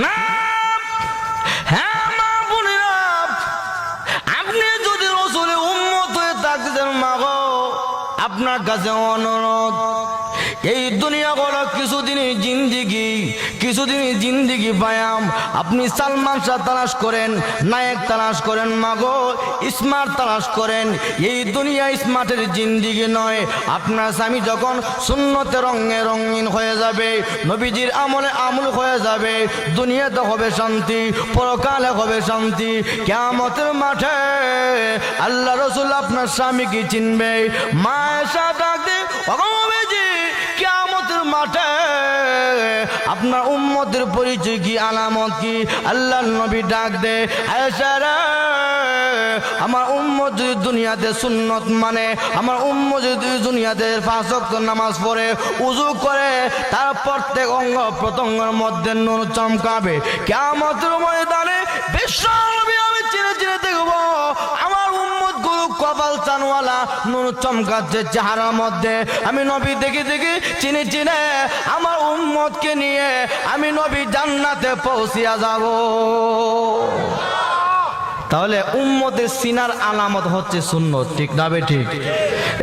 না। হ্যাঁ মা বোনেরা, আপনি যদি রাসূলের উম্মত হয়ে থাকতেন মা গো, আপনার কাছে অনুরোধ, এই দুনিয়া হলো কিছুদিনই জিন্দিগি পায়াম। আপনি সালমান শাহ তালাশ করেন, নায়ক তালাশ করেন মাগো, স্মার্ট তালাশ করেন। এই দুনিয়া স্মার্টের জিন্দিগি নয়। আপনার স্বামী যখন সুন্নতে রঙে রঙিন হয়ে যাবে, নবীজির আমলে আমল হয়ে যাবে, দুনিয়াতে হবে শান্তি, পরকালে হবে শান্তি। কিয়ামতের মাঠে আল্লাহ রাসূল আপনার স্বামীকে চিনবে। মা এসা ডাক দে, নবীজি কিয়ামতের মাঠে আপনার উম্মতের পরিচয় কি, আলামত কি? আল্লাহর নবী ডাক দে, আয়েশা রে, আমার উম্মত যদি দুনিয়াতে সুন্নত মানে, আমার উম্মত যদি দুনিয়াতে 5 ওয়াক্ত নামাজ পড়ে, উযু করে, তার প্রত্যেক অঙ্গ প্রত্যঙ্গের মধ্যে নূর চমকাবে। কিয়ামতের ময়দানে বিশ্ব নবী আমি চিনে চিনে দেখব আমার উম্মত গুলো কপাল চানওয়ালা নূর চমকাচ্ছে চেহারার মধ্যে। আমি নবী দেখে দেখে চিনে চিনে আমার উম্মতকে নিয়ে আমি নবী জান্নাতে পৌঁছিয়া যাব। তাহলে উম্মতের সিনার আলামত হচ্ছে সুন্নত, ঠিক না বে ঠিক?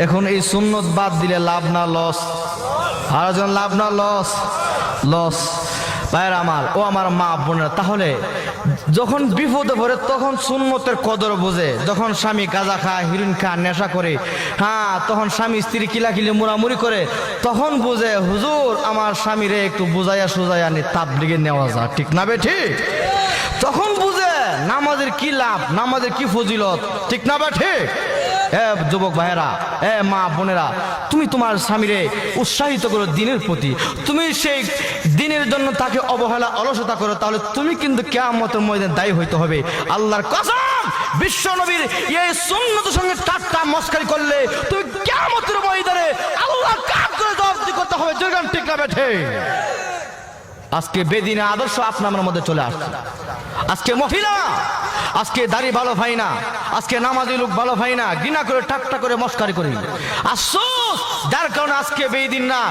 এখন এই সুন্নত বাদ দিলে লাভ না লস? আর জন লাভ না লস? লস। ভাইয়ের আমার, ও আমার মা বোনেরা, তাহলে যখন বিপদে পড়ে তখন সুন্নতের কদর বোঝে। যখন স্বামী গাঁজা খায়, হিরোইন খায়, নেশা করে, হ্যাঁ, তখন স্বামী স্ত্রী কিলাকিলি মুড়ামুড়ি করে, তখন বুঝে হুজুর আমার স্বামীরে একটু বুঝাইয়া সুজাইয়া নি তাবলিগে নেওয়া যায়, ঠিক না বে ঠিক? তখন বুঝে নামাজের কি লাভ, নামাজের কি ফজিলত, ঠিক না বে ঠিক? যুবক ভাইয়েরা, মা বোনেরা, তুমি তোমার স্বামীরে উৎসাহিত করো দিনের প্রতি। তুমি সেই দিনের জন্য তাকে অবহেলা অলসতা করো, তাহলে তুমি কিন্তু কিয়ামতের ময়দানে দায়ী হইতে হবে। আল্লাহর কসম, বিশ্ব নবীর এই সুন্নতের সঙ্গে ঠাট্টা মস্কারি করলে তুমি কিয়ামতের ময়দানে আল্লাহর কাজ করে জবাবদিহি করতে হবে, ঠিক না বেঠে? আজকে বেদিনে আদর্শ আপনার মধ্যে চলে আসছে। আজকে মহিলা, আজকে দাড়ি ভালো ভাই না, আজকে নামাজি লোক ভালো ভাই না, ঘৃণা করে ঠাট্টা করে মস্কারি করি। আফসোস, যার কারণে আজকে বেদিন না,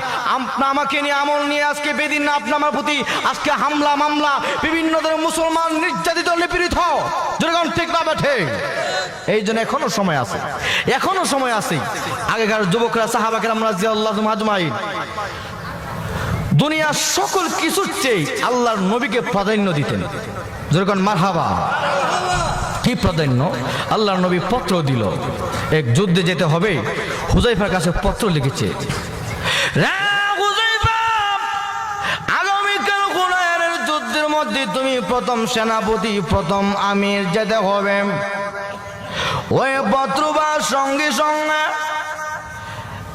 আমাকে নিয়ে আমল নিয়ে আজকে বেদিন না, আপনার আমার প্রতি আজকে হামলা মামলা, বিভিন্ন ধরনের মুসলমান নির্যাতিত নিপীড়িত, যেরকম ঠিক না বেঠে? এই জন্য এখনো সময় আছে, এখনো সময় আছে। আগেকার যুবকরা সাহাবা কেরাম রাদিয়াল্লাহু আজমাইন দুনিয়ার সকল কিছুর চেয়ে আল্লাহর নবীকে প্রাধান্য দিতেন। যেরকম মারহাবা, কি প্রাধান্য! আল্লাহর নবী পত্র দিল, এক যুদ্ধে যেতে হবে, হুযায়ফার কাছে পত্র লিখেছে, আগামীকাল হুনাইনের যুদ্ধের মধ্যে তুমি প্রথম সেনাপতি, প্রথম আমির যেতে হবে। ওই পত্র বা সঙ্গে সঙ্গে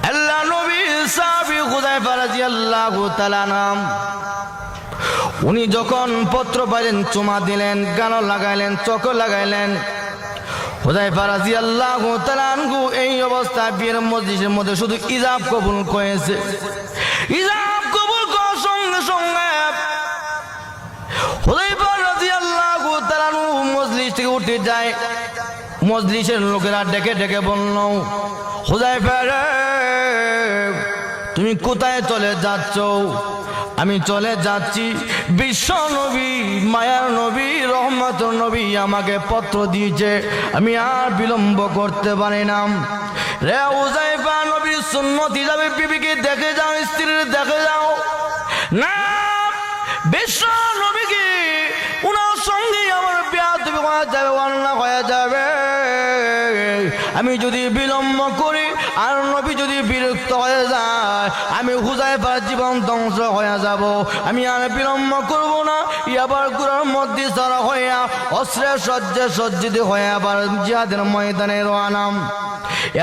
আল্লাহ নবী সাহাবী হুযায়ফা রাদিয়াল্লাহু তাআলা নাম, উনি যখন পত্র পাইলেন চুমা দিলেন, গান লাগাইলেন, চোখ লাগাইলেন। হুযায়ফা রাদিয়াল্লাহু তাআলা আনহু এই অবস্থায় বিয়ের মজলিসের মধ্যে শুধু ইজাব কবুল করেছে। ইজাব কবুল করার সঙ্গে সঙ্গে হুযায়ফা রাদিয়াল্লাহু তাআলা আনহু মজলিস থেকে উঠে যায়। মজলিসের লোকেরা ডেকে ডেকে বলল, হুযায়ফা রে, তুমি কোথায় চলে যাচ্ছ? আমি চলে যাচ্ছি, বিশ্ব নবী, মায়ার নবী, রহমতের নবী আমাকে পত্র দিয়েছে, আমি আর বিলম্ব করতে পারি না। রে হুযায়ফা, নবীর সুন্নত হিসাবে বিবিকে দেখে যাও, স্ত্রীর দেখে যাও না, বিশ্ব নবীকে উনার সঙ্গে আমার বেয়াদবি হয়ে যাবে, অন্যায় হয়ে যাবে। আমি যদি বিলম্ব করি আর নবী যদি বিরক্ত হয়ে যায়, আমি হুযায়ফার জীবন ধ্বংস হয়ে যাব। আমি আর বিলম্ব করব না, আবার গুড়ার মধ্যে সারা হইয়া অস্ত্রের সজ্জে সজ্জিত হয়ে আবার জিহাদের ময়দানে রওয়ানাম।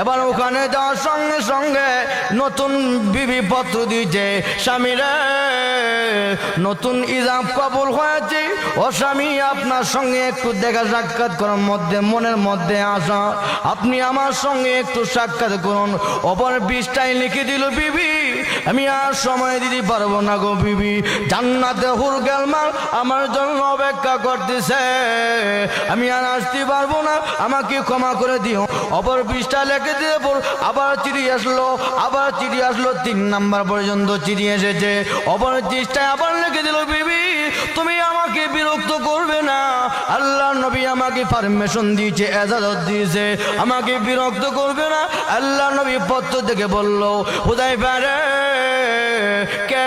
এবার ওখানে যাওয়ার সঙ্গে সঙ্গে নতুন বিবি পত্র দিয়েছে, স্বামীরে, নতুন ইজাব কবুল হয়েছে, ও স্বামী, আপনার সঙ্গে একটু দেখা সাক্ষাৎ করার মধ্যে মনের মধ্যে আসা, আপনি আমার সঙ্গে একটু সাক্ষাৎ করুন। অপর 20টাই লিখে দিল, বিবি আমি আর সময় দিতে পারবো না গো বিবি, জান্নাতে হুর গেলমাল আমার জন্য অপেক্ষা করতেছে, আমি আর আসতে পারবো না, আমাকে ক্ষমা করে দিও। অপর 20টা লিখে দিয়ে আবার চিঠি আসলো, আবার চিঠি আসলো, 3 নাম্বার পর্যন্ত চিঠি এসেছে। অপর 30টায় আবার লিখে দিল, বিবি তুমি আমাকে করবে না। আল্লাহ নবী আমাকে পারমিশন দিয়েছে, এজাজত দিয়েছে, আমাকে বিরক্ত করবে না। আল্লাহ নবী পত্র থেকে বলল, হুযায়ফা রে, কে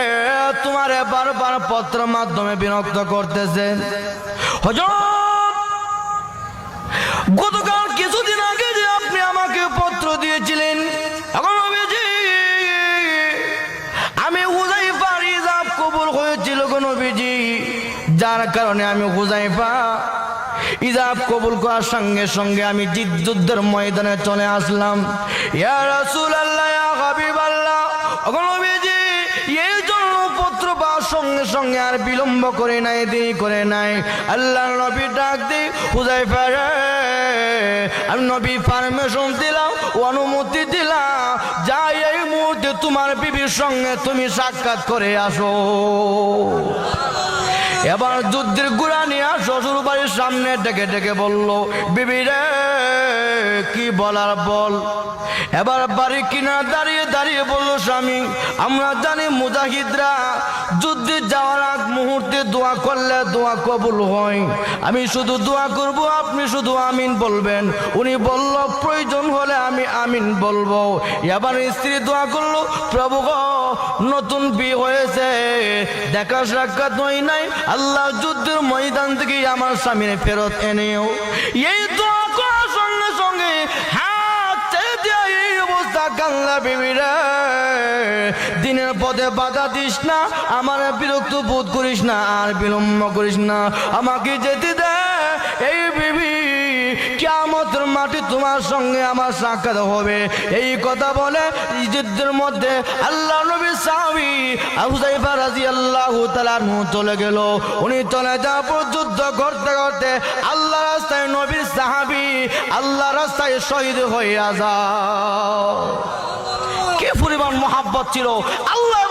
তোমার বারবার পত্রের মাধ্যমে বিরক্ত করতেছে? হুজুর, গতকাল কিছুদিন আগে যে আপনি আমাকে পত্র দিয়েছিলেন, এখন নবীজি আমি হুযায়ফার ইজাব কবুল হয়েছিল গো নবীজি, যার কারণে আমি হুযায়ফা ইজাব কবুল করার সঙ্গে সঙ্গে আমি যুদ্ধের ময়দানে চলে আসলাম। ইয়া রাসূলুল্লাহ, ইয়া হাবিবাল্লাহ, ওগো নবীজি এই জন্য পত্র পাওয়ার সঙ্গে সঙ্গে আর বিলম্ব করে নাই, দেরি করে নাই। আল্লাহর নবী ডাক দি, হুযায়ফা রে, আমি নবী পারমিশন দিলাম, অনুমতি দিলাম, যাই এই মুহূর্তে তোমার বিবির সঙ্গে তুমি সাক্ষাৎ করে আসো। এবার যুদ্ধের গুড়া নিয়ে শ্বশুর বাড়ির সামনে ডেকে ডেকে বলল, বিবি রে, কি বলার বল। এবার বাড়ি কিনা দাঁড়িয়ে দাঁড়িয়ে বলল, স্বামী, আমরা জানি মুজাহিদরা যুদ্ধে যাওয়ার আগ মুহূর্তে দোয়া করলে দোয়া কবুল হয়। আমি শুধু দোয়া করব, আপনি শুধু আমিন বলবেন। উনি বলল, প্রয়োজন হলে আমি আমিন বলবো। এবার স্ত্রী দোয়া করলো, প্রভু গো, নতুন বিয়ে হয়েছে, দেখা সাক্ষাৎ হয় নাই, আল্লাহ যুদ্ধের ময়দান থেকে আমার স্বামীর ফেরত এনেও। এই দোয়া করার সঙ্গে সঙ্গে হাত ছেড়ে দিয়ে এই অবস্থা কান্না, বিবি রে, দিনের পথে বাধা দিস না, আমার বিরক্ত বোধ করিস না, আর বিলম্ব করিস না, আমাকে যেতে দে। এই বিবি, কিয়ামতের মাঠে তোমার সঙ্গে আমার সাক্ষাৎ হবে। এই কথা বলে যুদ্ধের মধ্যে আল্লাহ নবীর সাহাবী হুযায়ফা রাদিয়াল্লাহু তাআলা আনহু চলে গেল। উনি চলে যাওয়ার পর যুদ্ধ করতে করতে আল্লাহ রাস্তায় নবীর সাহাবী আল্লাহ রাস্তায় শহীদ হয়ে যায়। কি পরিমাণ মহব্বত ছিল আল্লাহ।